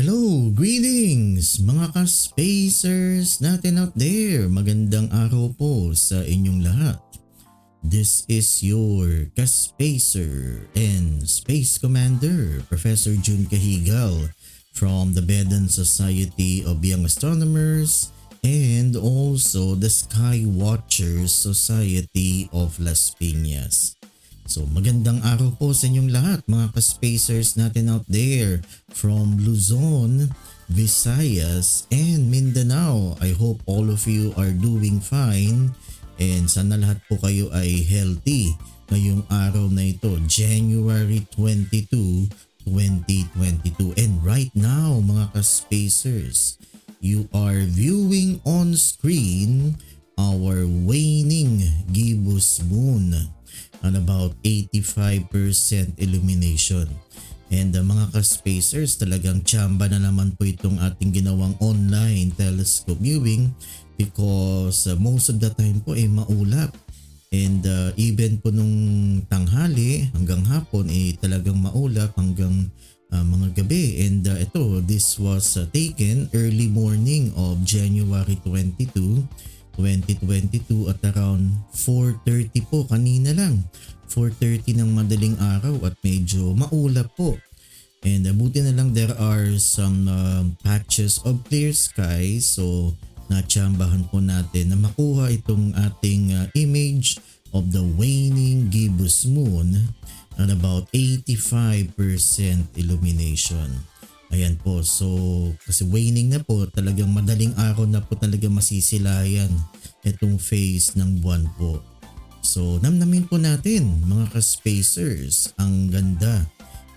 Hello, greetings mga ka-spacers natin out there. Magandang araw po sa inyong lahat. This is your ka-spacer and space commander, Professor Jun Cajigal from the Vedan Society of Young Astronomers and also the Sky Watchers Society of Las Piñas. So magandang araw po sa inyong lahat mga ka-spacers natin out there from Luzon, Visayas and Mindanao. I hope all of you are doing fine and sana lahat po kayo ay healthy ngayong araw na ito, January 22, 2022. And right now mga ka-spacers, you are viewing on screen our waning gibbous moon on about 85% illumination. And mga ka-spacers, talagang tsamba na naman po itong ating ginawang online telescope viewing because most of the time po ay maulap. And even po nung tanghali hanggang hapon ay talagang maulap hanggang mga gabi. And this was taken early morning of January 22, 2022 at around 4:30 po kanina lang. 4:30 ng madaling araw at medyo maulap po. And buti na lang there are some patches of clear sky, so natsambahan po natin na makuha itong ating image of the waning gibbous moon at about 85% illumination. Ayan po, so kasi waning na po, talagang madaling araw na po talaga masisilayan itong phase ng buwan po. So namnamin po natin mga ka-spacers ang ganda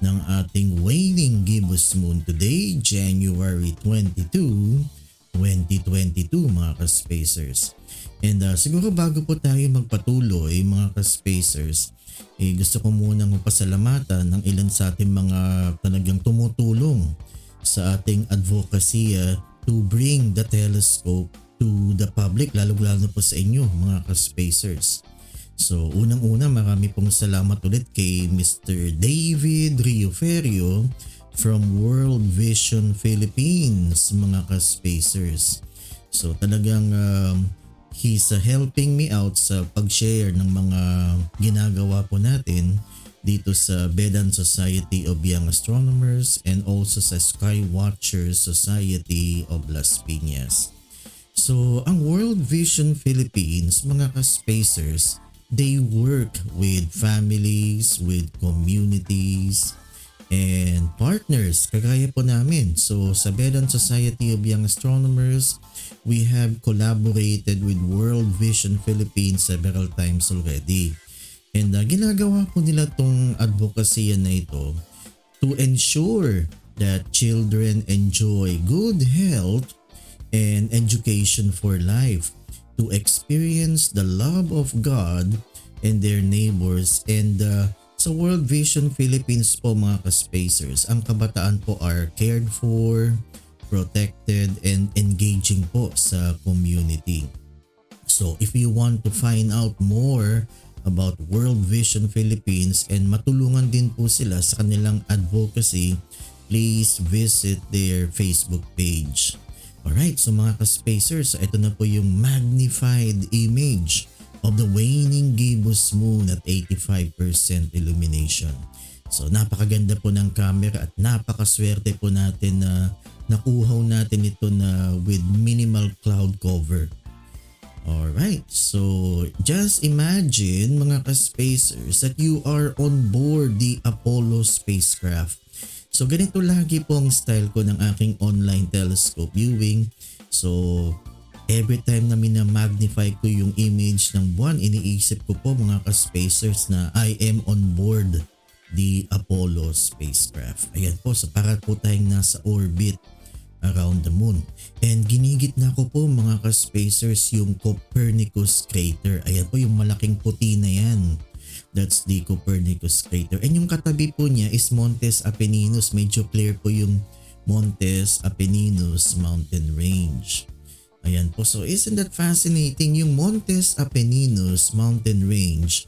ng ating waning gibbous moon today, January 22, 2022 mga ka-spacers. And siguro bago po tayo magpatuloy mga ka-spacers, gusto ko munang pasalamatan ng ilan sa ating mga talagang tumutulong sa ating advocacy to bring the telescope to the public, lalo-lalo po sa inyo mga ka-spacers. So unang-una, marami pong salamat ulit kay Mr. David Rioferio from World Vision Philippines mga ka-spacers. So talagang he's helping me out sa pag-share ng mga ginagawa po natin dito sa Vedan Society of Young Astronomers and also sa Sky Watchers Society of Las Piñas. So ang World Vision Philippines mga ka-spacers, they work with families, with communities and partners kagaya po namin. So sa Vedan Society of Young Astronomers, we have collaborated with World Vision Philippines several times already. And ginagawa po nila tong advocacy na ito to ensure that children enjoy good health and education for life, to experience the love of God and their neighbors. And sa World Vision Philippines po mga ka-spacers, ang kabataan po are cared for, protected and engaging po sa community. So if you want to find out more about World Vision Philippines and matulungan din po sila sa kanilang advocacy, please visit their Facebook page. Alright, so mga ka-spacers, ito na po yung magnified image of the waning gibbous moon at 85% illumination. So napakaganda po ng camera at napakaswerte po natin na nakuha natin ito na with minimal cloud cover. Alright, so just imagine mga ka-spacers that you are on board the Apollo spacecraft. So ganito lagi po ang style ko ng aking online telescope viewing. So every time na minamagnify ko yung image ng buwan, iniisip ko po mga ka-spacers na I am on board the Apollo spacecraft. Ayan po, so para po tayong nasa orbit around the moon. And ginigit na ko po mga ka-spacers yung Copernicus crater. Ayan po yung malaking puti na yan. That's the Copernicus crater. And yung katabi po niya is Montes Apenninus. Medyo clear po yung Montes Apenninus mountain range. Ayan po. So isn't that fascinating? Yung Montes Apenninus mountain range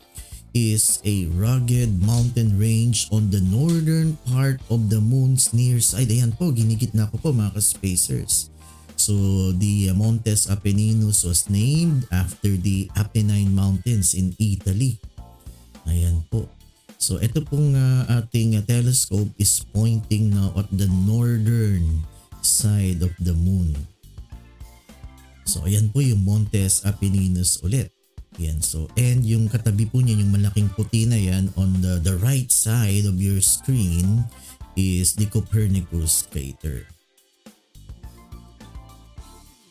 is a rugged mountain range on the northern part of the moon's near side. Ayan po, ginigitna ko po mga ka-spacers. So the Montes Apenninus was named after the Apennine Mountains in Italy. Ayan po. So ito pong ating telescope is pointing now at the northern side of the moon. So ayan po yung Montes Apenninus ulit. Yan. So, and yung katabi po niya, yung malaking puti na yan on the right side of your screen is the Copernicus crater.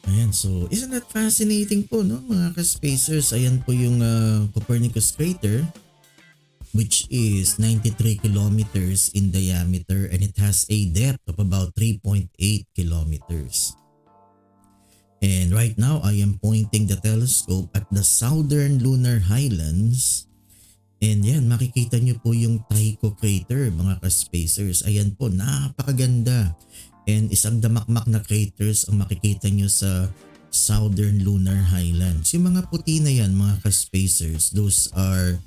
Ayan. So, isn't that fascinating po, no, mga ka-spacers? Ayan po yung Copernicus crater, which is 93 kilometers in diameter and it has a depth of about 3.8 kilometers. And right now, I am pointing the telescope at the southern lunar highlands. And yan, makikita nyo po yung Tycho crater, mga ka-spacers. Ayan po, napakaganda. And isang damakmak na craters ang makikita nyo sa southern lunar highlands. Yung mga puti na yan, mga ka-spacers, those are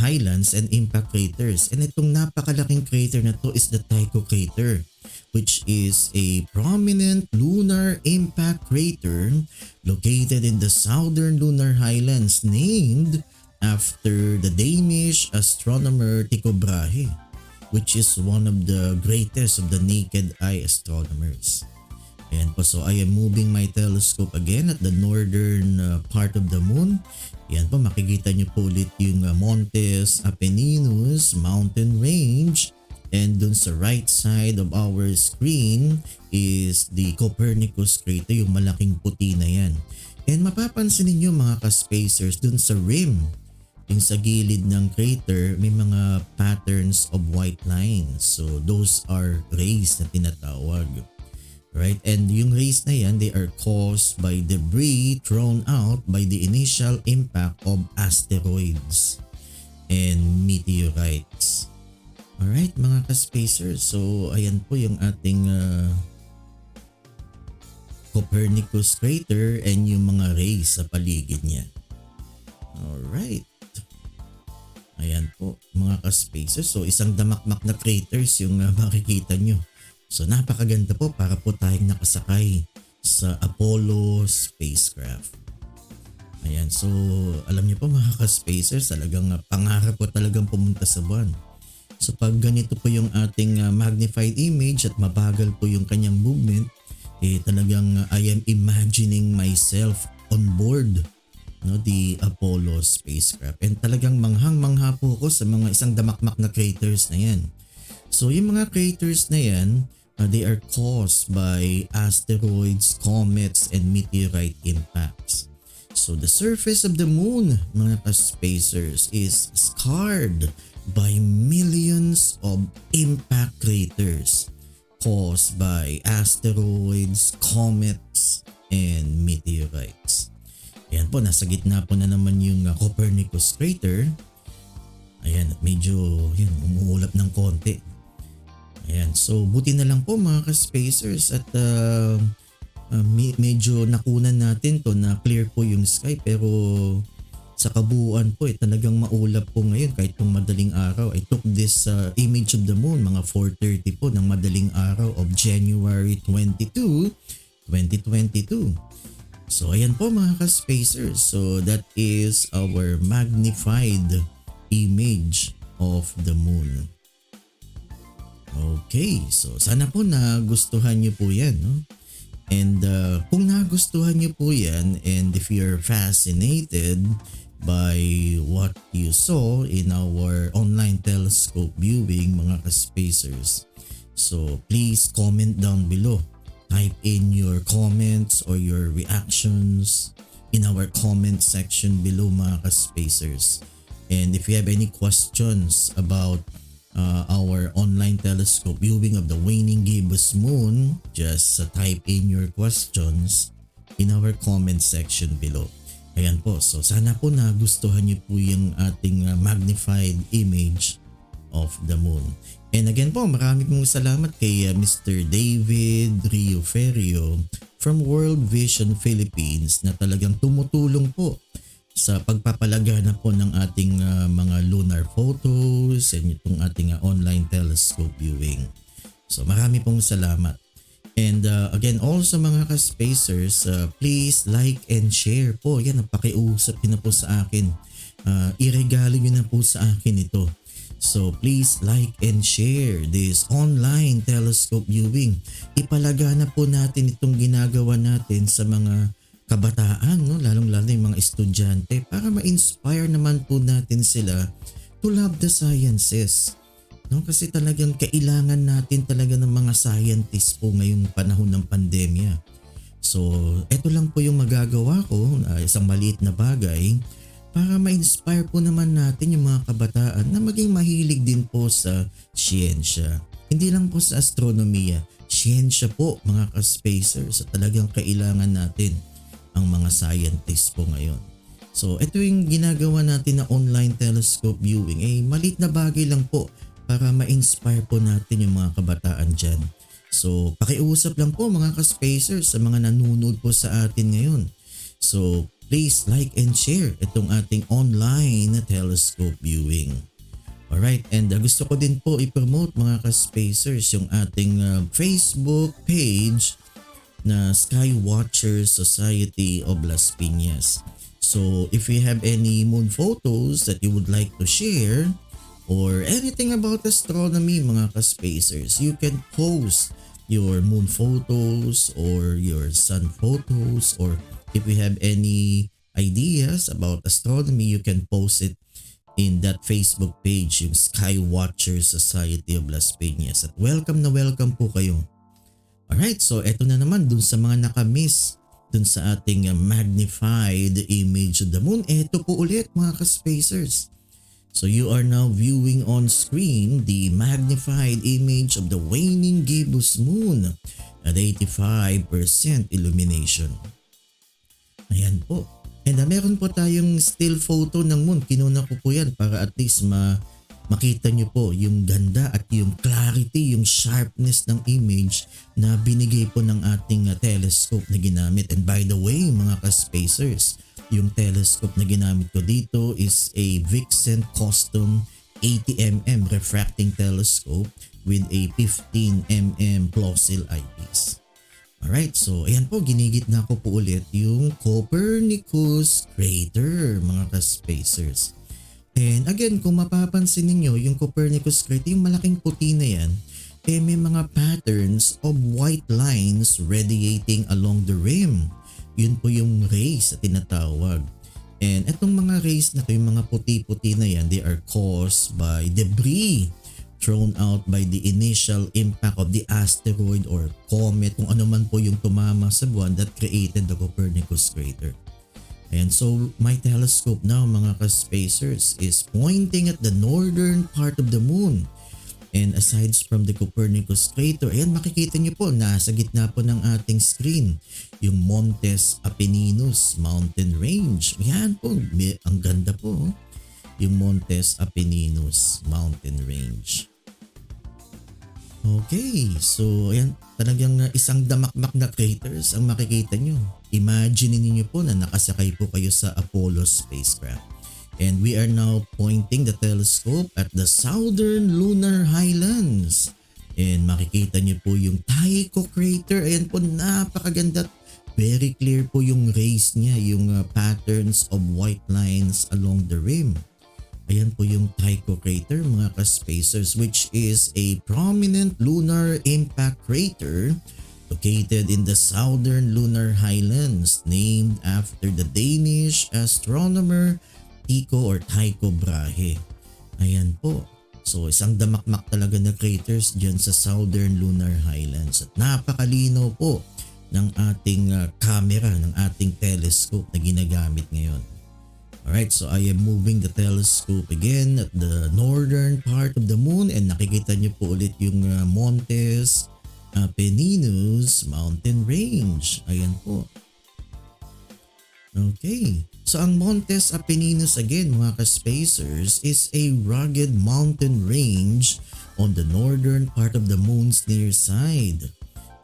highlands and impact craters. And itong napakalaking crater na to is the Tycho crater, which is a prominent lunar impact crater located in the southern lunar highlands named after the Danish astronomer Tycho Brahe, which is one of the greatest of the naked eye astronomers. Ayan po, so I am moving my telescope again at the northern part of the moon. Ayan po, makikita nyo po ulit yung Montes Apenninus mountain range. And dun sa right side of our screen is the Copernicus crater, yung malaking puti na yan. And mapapansin niyo mga ka-spacers, dun sa rim, yung sa gilid ng crater, may mga patterns of white lines. So those are rays na tinatawag. Right? And yung rays na yan, they are caused by debris thrown out by the initial impact of asteroids and meteorites. Alright mga ka-spacers, so ayan po yung ating Copernicus crater and yung mga rays sa paligid niya. Alright. Ayan po mga ka-spacers, so isang damakmak na craters yung makikita nyo. So napakaganda po, para po tayong nakasakay sa Apollo spacecraft. Ayan, so alam niyo po mga ka-spacers, talagang pangarap po talagang pumunta sa buwan. So pag ganito po yung ating magnified image at mabagal po yung kanyang movement, talagang I am imagining myself on board, no, the Apollo spacecraft. And talagang manghang-mangha po ako sa mga isang damakmak na craters na yan. So yung mga craters na yan, they are caused by asteroids, comets, and meteorite impacts. So the surface of the moon, mga ka-spacers, is scarred by millions of impact craters caused by asteroids, comets, and meteorites. Ayan po, nasa gitna po na naman yung Copernicus crater. Ayan, at medyo umuulap ng konti. Ayan, so buti na lang po mga ka-spacers at medyo nakunan natin to na clear po yung sky, pero sa kabuuan po talagang maulap po ngayon kahit pong madaling araw. I took this image of the moon mga 4:30 po ng madaling araw of January 22, 2022. So ayan po mga ka-spacers. So that is our magnified image of the moon. Okay, so sana po nagustuhan niyo po yan, no? And kung nagustuhan niyo po yan, and if you're fascinated by what you saw in our online telescope viewing mga ka-spacers, so please comment down below. Type in your comments or your reactions in our comment section below mga ka-spacers. And if you have any questions about our online telescope viewing of the waning gibbous moon, just type in your questions in our comment section below. Ayan po, so sana po nagustuhan niyo po yung ating magnified image of the moon. And again po, marami pong salamat kay Mr. David Rioferio from World Vision Philippines na talagang tumutulong po sa pagpapalagana po ng ating mga lunar photos and itong ating online telescope viewing. So marami pong salamat. And again, also mga ka-spacers, please like and share po. Yan, pakiusap nyo na po sa akin. Iregalo nyo na po sa akin ito. So please like and share this online telescope viewing. Ipalagana po natin itong ginagawa natin sa mga kabataan, no? Lalong-lalo yung mga estudyante, para ma-inspire naman po natin sila to love the sciences. No? Kasi talagang kailangan natin talaga ng mga scientists po ngayong panahon ng pandemya. So eto lang po yung magagawa ko, isang maliit na bagay para ma-inspire po naman natin yung mga kabataan na maging mahilig din po sa siyensya. Hindi lang po sa astronomiya, siyensya po mga ka-spacers, talagang kailangan natin ang mga scientists po ngayon. So ito yung ginagawa natin na online telescope viewing, maliit na bagay lang po para ma-inspire po natin yung mga kabataan dyan. So pakiusap lang po mga ka-spacers sa mga nanonood po sa atin ngayon. So please like and share itong ating online telescope viewing. Alright, and gusto ko din po i-promote mga ka-spacers yung ating Facebook page na Skywatcher Society of Las Piñas. So if you have any moon photos that you would like to share or anything about astronomy mga ka-spacers, you can post your moon photos or your sun photos, or if you have any ideas about astronomy, you can post it in that Facebook page, yung Skywatcher Society of Las Piñas. At welcome na welcome po kayo. Alright, so eto na naman dun sa mga nakamiss dun sa ating magnified image of the moon. Eto po ulit mga ka-spacers. So you are now viewing on screen the magnified image of the waning gibbous moon at 85% illumination. Ayan po. And meron po tayong still photo ng moon. Kinuna ko po yan para at least makita nyo po yung ganda at yung clarity, yung sharpness ng image na binigay po ng ating telescope na ginamit. And by the way mga ka-spacers, yung telescope na ginamit ko dito is a Vixen Custom 80mm refracting telescope with a 15mm Plausil eyepiece. Alright, so ayan po, ginigit na ko po ulit yung Copernicus crater mga ka-spacers. And again, kung mapapansin ninyo, yung Copernicus crater, yung malaking puti na yan, may mga patterns of white lines radiating along the rim. Yun po yung rays na tinatawag. And itong mga rays na to, yung mga puti-puti na yan, they are caused by debris thrown out by the initial impact of the asteroid or comet, kung ano man po yung tumama sa buwan that created the Copernicus crater. And so my telescope now mga ka-spacers is pointing at the northern part of the moon. And aside from the Copernicus crater, ayan makikita niyo po, nasa gitna po ng ating screen yung Montes Apenninus mountain range. Yan po, ang ganda po. Yung Montes Apenninus mountain range. Okay, so ayan, talagang isang damakmak na craters ang makikita nyo. Imagine niyo po na nakasakay po kayo sa Apollo spacecraft. And we are now pointing the telescope at the southern lunar highlands. And makikita niyo po yung Tycho crater. Ayan po, napakaganda. Very clear po yung rays niya, yung patterns of white lines along the rim. Ayan po yung Tycho crater mga ka-spacers, which is a prominent lunar impact crater located in the southern lunar highlands, named after the Danish astronomer Tycho Brahe. Ayan po. So isang damakmak talaga na craters dyan sa southern lunar highlands. At napakalinaw po ng ating camera, ng ating telescope na ginagamit ngayon. Alright, so I am moving the telescope again at the northern part of the moon, and nakikita niyo po ulit yung Montes Apenninus mountain range. Ayan po. Okay, so ang Montes Apenninus again mga ka-spacers is a rugged mountain range on the northern part of the moon's near side.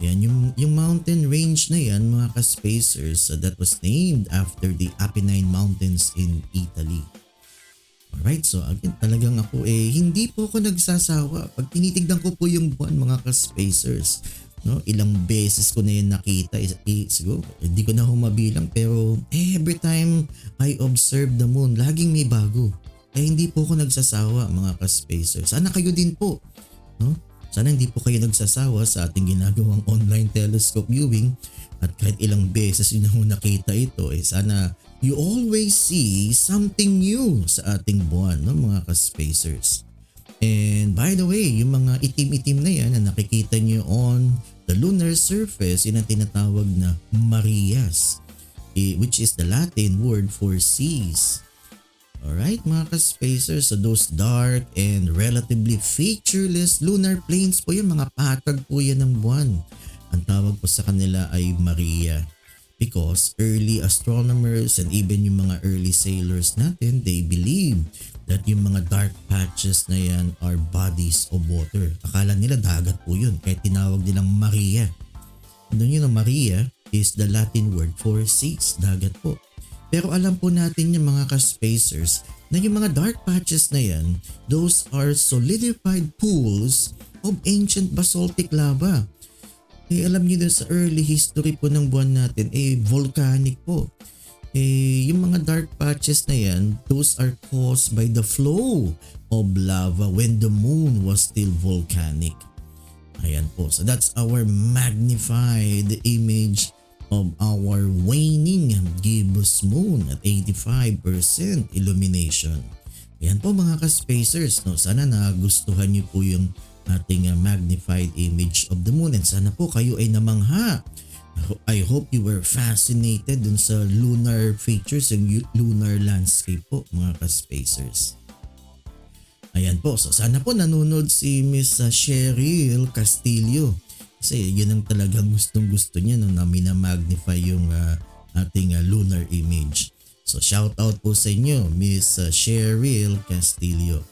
Yan, yung mountain range na yan mga ka-spacers that was named after the Apennine Mountains in Italy. Alright, so again talagang ako hindi po ako nagsasawa. Pag tinitignan ko po yung buwan mga ka-spacers, no, ilang beses ko na yan nakita, siguro hindi ko na humabilang, pero every time I observe the moon, laging may bago. Hindi po ako nagsasawa mga ka-spacers. Sana kayo din po, no? Sana hindi po kayo nagsasawa sa ating ginagawang online telescope viewing, at kahit ilang beses yun na nakita ito, sana you always see something new sa ating buwan, no, mga ka-spacers. And by the way, yung mga itim-itim na yan na nakikita nyo on the lunar surface, yun ang tinatawag na Marias, which is the Latin word for seas. Alright mga ka-spacers, so those dark and relatively featureless lunar plains po yun, mga patag po yan ng buwan. Ang tawag po sa kanila ay Maria. Because early astronomers and even yung mga early sailors natin, they believe that yung mga dark patches na yan are bodies of water. Akala nila dagat po yun, kaya tinawag nilang Maria. Doon yun, Maria is the Latin word for seas, dagat po. Pero alam po natin yung mga ka-spacers na yung mga dark patches na yan, those are solidified pools of ancient basaltic lava. Alam niyo din sa early history po ng buwan natin, volcanic po. Yung mga dark patches na yan, those are caused by the flow of lava when the moon was still volcanic. Ayan po. So that's our magnified image of our waning gibbous moon at 85% illumination. Ayan po mga ka-spacers, no? Sana nagustuhan niyo po yung ating magnified image of the moon, and sana po kayo ay namangha. I hope you were fascinated dun sa lunar features, yung lunar landscape po mga ka-spacers. Ayan po, so sana po nanonood si Miss Cheryl Castillo. Kasi yun ang talagang gustong-gusto niya, no, na minamagnify yung ating lunar image. So shout out po sa inyo, Miss Cheryl Castillo.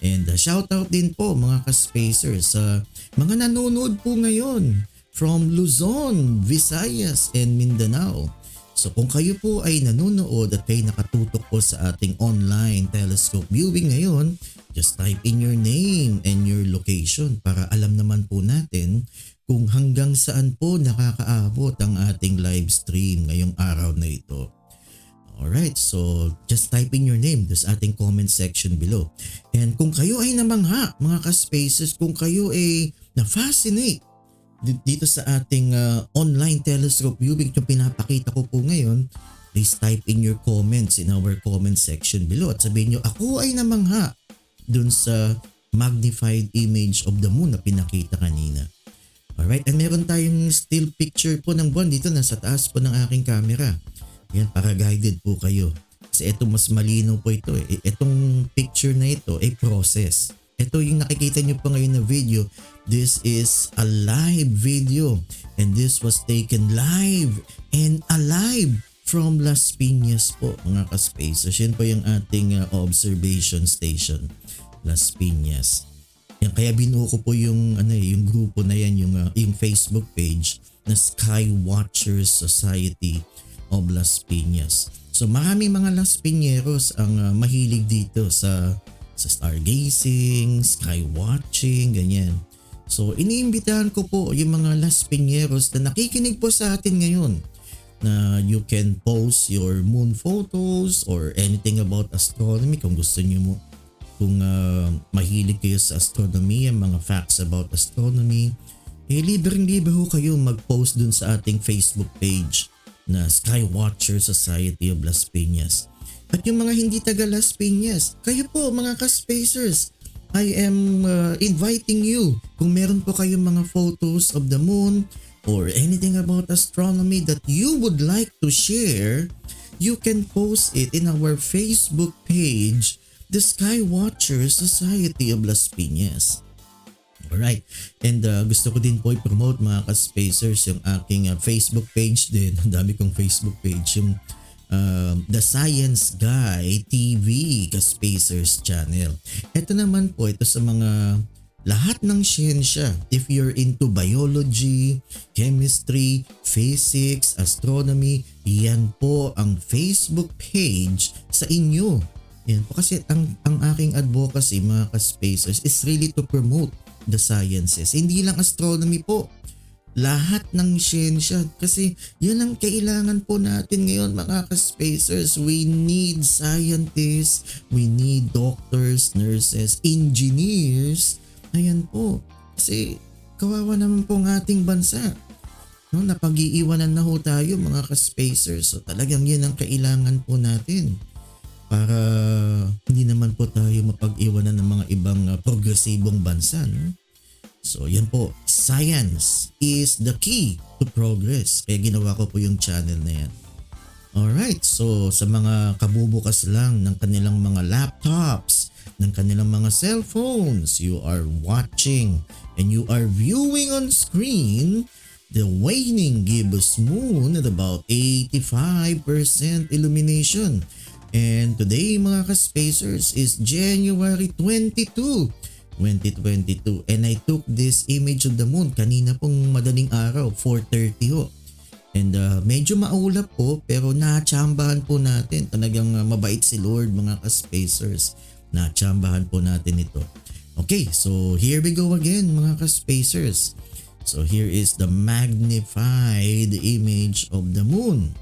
And shout out din po mga ka-spacers sa mga nanonood po ngayon from Luzon, Visayas, and Mindanao. So kung kayo po ay nanonood at kayo nakatutok po sa ating online telescope viewing ngayon, just type in your name and your location para alam naman po natin kung hanggang saan po nakakaabot ang ating live stream ngayong araw na ito. Alright, so just type in your name sa ating comment section below. And kung kayo ay namangha mga ka-spacers, kung kayo ay na-fascinate dito sa ating online telescope viewing yung pinapakita ko po ngayon, please type in your comments in our comment section below at sabihin nyo, ako ay namangha dun sa magnified image of the moon na pinakita kanina. Alright, and meron tayong still picture po ng buwan dito, nasa taas po ng aking camera. Yan, para guided po kayo. Kasi ito mas malinaw po ito. Itong picture na ito ay process. Ito yung nakikita nyo po ngayon na video. This is a live video. And this was taken live and alive from Las Piñas po mga ka-spacers. Yan po yung ating observation station. Las Piñas. Yan, kaya binuo ko po yung yung grupo na yan, yung Facebook page na Sky Watchers Society of Las Piñas. So maraming mga Las Piñeros ang mahilig dito sa stargazing, sky watching, ganyan. So iniimbitahan ko po yung mga Las Piñeros na nakikinig po sa atin ngayon na you can post your moon photos or anything about astronomy kung gusto niyo mo. Kung mahilig kayo sa astronomy, mga facts about astronomy, libreng-libre ho kayo mag-post dun sa ating Facebook page na Sky Watcher Society of Las Piñas. At yung mga hindi taga Las Piñas, kayo po mga ka-spacers, I am inviting you. Kung meron po kayong mga photos of the moon or anything about astronomy that you would like to share, you can post it in our Facebook page, the Sky Watcher Society of Las Piñas. Alright, and gusto ko din po i-promote mga ka-spacers yung aking Facebook page din. Ang dami kong Facebook page, yung The Science Guy TV ka-spacers channel. Ito naman po, ito sa mga lahat ng siyensya. If you're into biology, chemistry, physics, astronomy, yan po ang Facebook page sa inyo. Yan po kasi ang aking advocacy mga ka-spacers is really to promote the sciences. Hindi lang astronomy po. Lahat ng siyensya kasi yan ang kailangan po natin ngayon mga ka-spacers. We need scientists, we need doctors, nurses, engineers. Ayan po. Kasi kawawa naman po ang ating bansa. No, napag-iiwanan na ho tayo mga ka-spacers. So talagang yan ang kailangan po natin para hindi naman po tayo mapag-iwanan ng mga ibang progresibong bansa. No? So yan po, science is the key to progress. Kaya ginawa ko po yung channel na yan. Alright, so sa mga kabubukas lang ng kanilang mga laptops, ng kanilang mga cellphones, you are watching and you are viewing on screen the waning gibbous moon at about 85% illumination. And today mga ka-spacers is January 22, 2022 and I took this image of the moon kanina pong madaling araw 4:30 ho. And medyo maulap po pero natsambahan po natin. Talagang mabait si Lord mga ka-spacers. Natsambahan po natin ito. Okay, so here we go again mga ka-spacers. So here is the magnified image of the moon.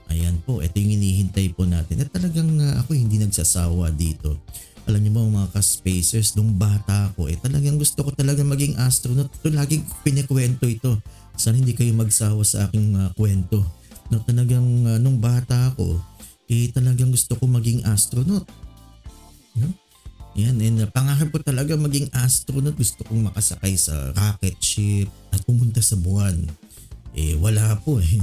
Ayan po, ito yung hinihintay po natin. At talagang ako hindi nagsasawa dito. Alam niyo ba mga ka-spacers, nung bata ko, talagang gusto ko talaga maging astronaut. Ito laging pinikwento ito. Sana hindi kayo magsawa sa aking kwento. No, talagang nung bata ko, talagang gusto ko maging astronaut. No? Yan, and pangarap ko talaga maging astronaut. Gusto kong makasakay sa rocket ship at pumunta sa buwan. Wala po eh.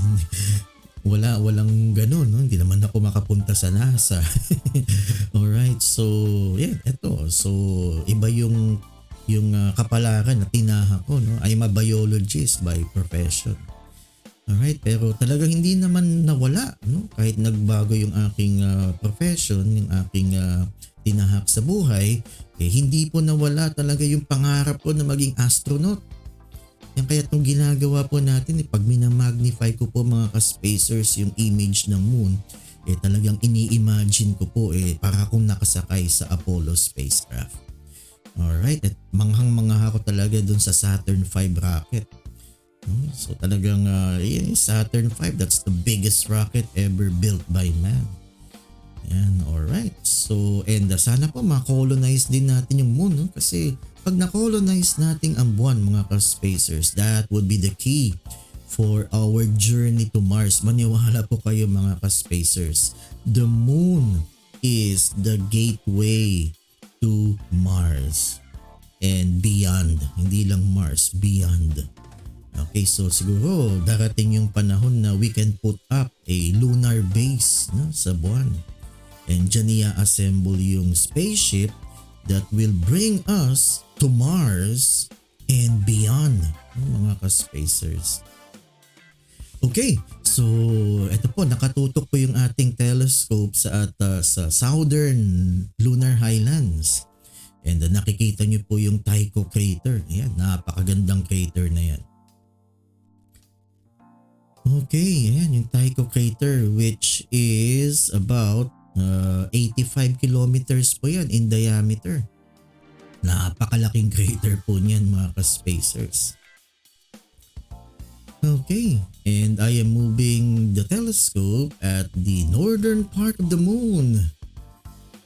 Walang ganun, no? Hindi naman ako makapunta sa NASA. Alright, so yeah, eto. So iba yung kapalaran na tinahak ko, no? I'm a biologist by profession. Alright, pero talagang hindi naman nawala, no? Kahit nagbago yung aking profession, yung aking tinahak sa buhay, hindi po nawala talaga yung pangarap ko na maging astronaut. Yan kaya itong ginagawa po natin, pag minamagnify ko po mga ka-spacers yung image ng moon, talagang ini-imagine ko po para akong nakasakay sa Apollo spacecraft. Alright, at manghang-mangha ako talaga dun sa Saturn V rocket. So talagang Saturn V, that's the biggest rocket ever built by man. Yan, alright. So, and sana po ma-colonize din natin yung moon, no? Kasi pag na-colonize natin ang buwan mga ka-spacers, that would be the key for our journey to Mars. Maniwala po kayo mga ka-spacers. The moon is the gateway to Mars and beyond. Hindi lang Mars, beyond. Okay, so siguro darating yung panahon na we can put up a lunar base, no, sa buwan. And dyan i-assemble yung spaceship that will bring us to Mars and beyond, mga ka-spacers. Okay, so ito po, nakatutok po yung ating telescope sa southern lunar highlands. And nakikita nyo po yung Tycho crater. Ayan, napakagandang crater na yan. Okay, ayan yung Tycho crater, which is about 85 kilometers po yan in diameter. Napakalaking crater po niyan mga ka-spacers. Okay, and I am moving the telescope at the northern part of the moon.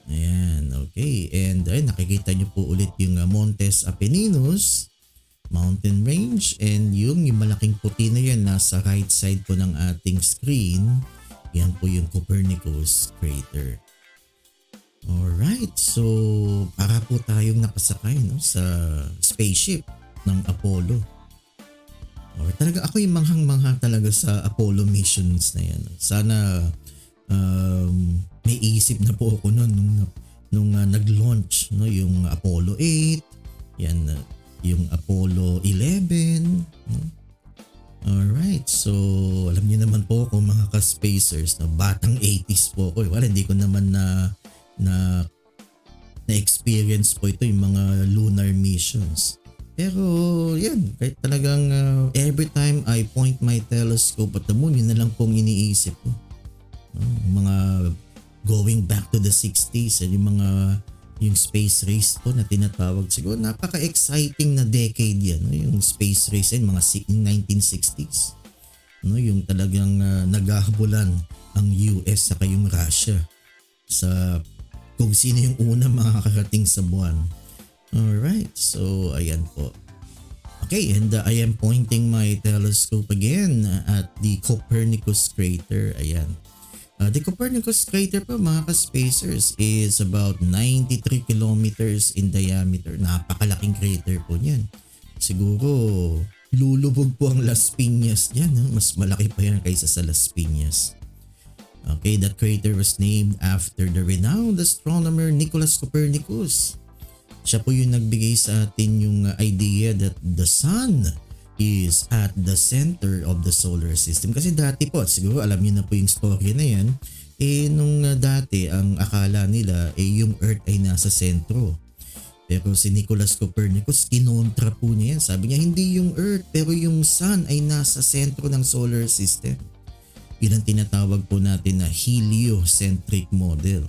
Ayan, okay. And nakikita nyo po ulit yung Montes Apeninos mountain range, and yung malaking puti na yan nasa right side po ng ating screen. Yan po yung Copernicus crater. Alright, so para po tayong nakasakay, no, sa spaceship ng Apollo. Talaga ako yung manghang-mangha talaga sa Apollo missions na yan. Sana may isip na po ako nung nag-launch, no, yung Apollo 8, yan, yung Apollo 11, no? Alright, so alam niyo naman po ako mga ka-spacers, no, batang 80s po ako. Wala, hindi ko naman na-experience po ito yung mga lunar missions. Pero yan, kahit talagang every time I point my telescope at the moon, yun na lang pong iniisip ko. Mga going back to the 60s and yung space race po na tinatawag, siguro napaka-exciting na decade yan, no? Yung space race and mga 1960s, no? Yung talagang naghahabulan ang US sa yung Russia sa kung sino yung una makakarating sa buwan. Alright, so ayan po. Okay, and I am pointing my telescope again at the Copernicus crater. Ayan. The Copernicus crater po mga ka-spacers is about 93 kilometers in diameter. Napakalaking crater po niyan. Siguro lulubog po ang Las Piñas niyan. Mas malaki pa yan kaysa sa Las Piñas. Okay, that crater was named after the renowned astronomer Nicholas Copernicus. Siya po yung nagbigay sa atin yung idea that the sun is at the center of the solar system. Kasi dati po, siguro alam niyo na po yung story na yan, nung dati ang akala nila yung Earth ay nasa sentro. Pero si Nicholas Copernicus, kinontra po niya yan. Sabi niya hindi yung Earth pero yung sun ay nasa sentro ng solar system. Yun ang tinatawag po natin na heliocentric model.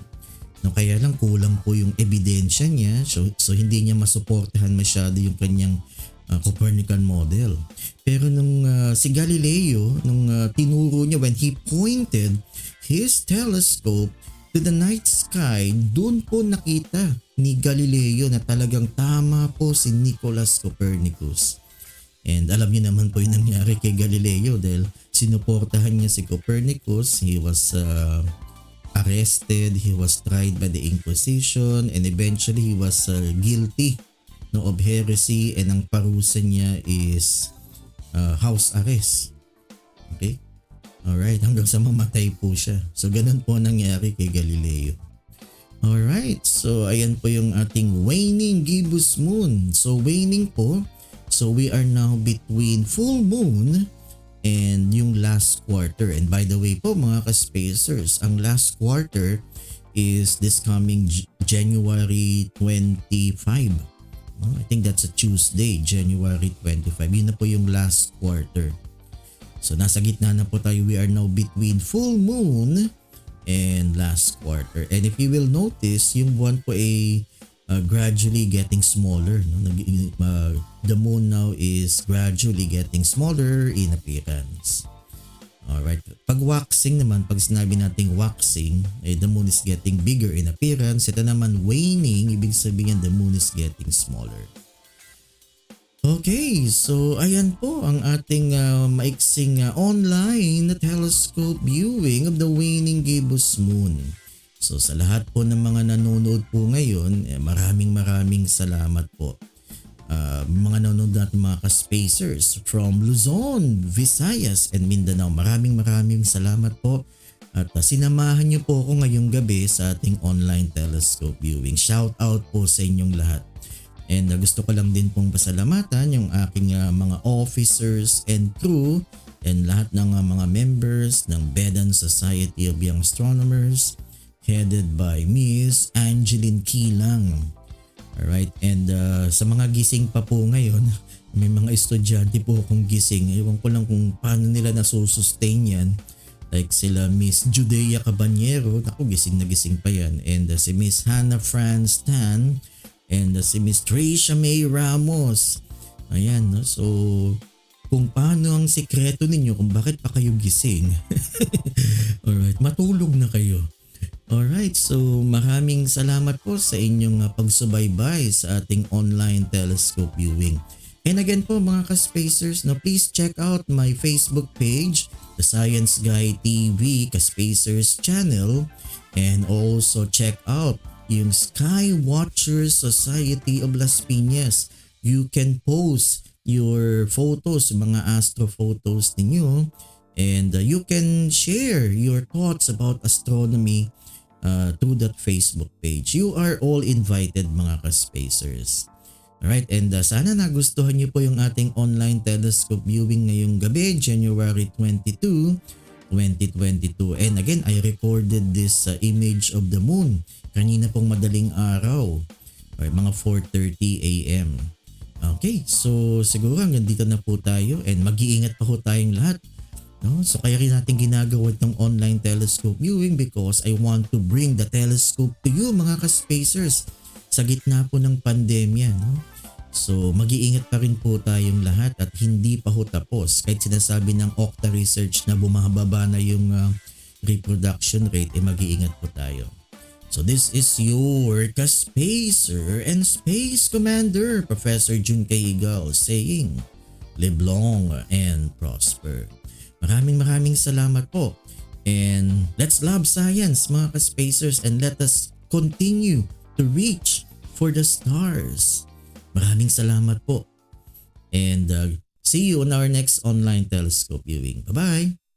No, kaya lang kulang po yung ebidensya niya, so hindi niya masuportahan masyado yung kanyang Copernican model. Pero nung si Galileo, nung tinuro niya when he pointed his telescope to the night sky, doon po nakita ni Galileo na talagang tama po si Nicholas Copernicus. And alam niyo naman po yung nangyari kay Galileo dahil sinuportahan niya si Copernicus. He was arrested, he was tried by the Inquisition, and eventually he was guilty of heresy, and ang parusa niya is house arrest. Okay? Alright, hanggang sa mamatay po siya. So ganun po nangyari kay Galileo. Alright, so ayan po yung ating waning gibbous moon. So waning po, so we are now between full moon and yung last quarter. And by the way po mga ka-spacers, ang last quarter is this coming January 25. I think that's a Tuesday, January 25. Yun na po yung last quarter. So nasa gitna na po tayo. We are now between full moon and last quarter. And if you will notice, yung buwan po ay gradually getting smaller. No? The moon now is gradually getting smaller in appearance. Alright. Pag waxing naman, pag sinabi nating waxing, the moon is getting bigger in appearance. Ito naman waning, ibig sabihin the moon is getting smaller. Okay, so ayan po ang ating maiksing online telescope viewing of the waning gibbous moon. So sa lahat po ng mga nanonood po ngayon, maraming salamat po. Mga nanonood natin mga ka-spacers from Luzon, Visayas and Mindanao. Maraming salamat po at sinamahan niyo po ako ngayong gabi sa ating online telescope viewing. Shout out po sa inyong lahat. And gusto ko lang din pong pasalamatan yung aking mga officers and crew and lahat ng mga members ng Vedan Society of Young Astronomers headed by Miss Angeline Kilang. Alright, and sa mga gising pa po ngayon, may mga estudyante po akong gising. Ewan ko lang kung paano nila nasusustain yan. Like sila Miss Judea Cabanyero, naku gising na gising pa yan. And si Miss Hannah Franz Tan and si Miss Tricia May Ramos. Ayan, no? So kung paano ang sikreto ninyo kung bakit pa kayo gising. Alright, matulog na kayo. Alright, so maraming salamat po sa inyong pagsubaybay sa ating online telescope viewing. And again po mga ka-spacers, no, please check out my Facebook page, the Science Guy TV Ka-Spacers channel, and also check out yung Sky Watchers Society of Las Piñas. You can post your photos, mga astro photos ninyo, and you can share your thoughts about astronomy to that Facebook page. You are all invited mga ka-spacers. Alright, and sana nagustuhan niyo po yung ating online telescope viewing ngayong gabi, January 22. 2022. And again, I recorded this image of the moon kanina pong madaling araw, or mga 4:30 a.m. Okay, so siguro hanggang dito na po tayo and mag-iingat pa po tayong lahat. No? So kaya rin natin ginagawa itong online telescope viewing because I want to bring the telescope to you mga ka-spacers sa gitna po ng pandemya. No? So mag-iingat pa rin po tayong lahat at hindi pa ho tapos. Kahit sinasabi ng Okta Research na bumababa na yung reproduction rate, mag-iingat po tayo. So this is your ka-spacer and space commander, Professor Cajigal, saying live long and prosper. Maraming salamat po. And let's love science mga ka-spacers and let us continue to reach for the stars. Maraming salamat po. And see you on our next online telescope viewing. Bye-bye!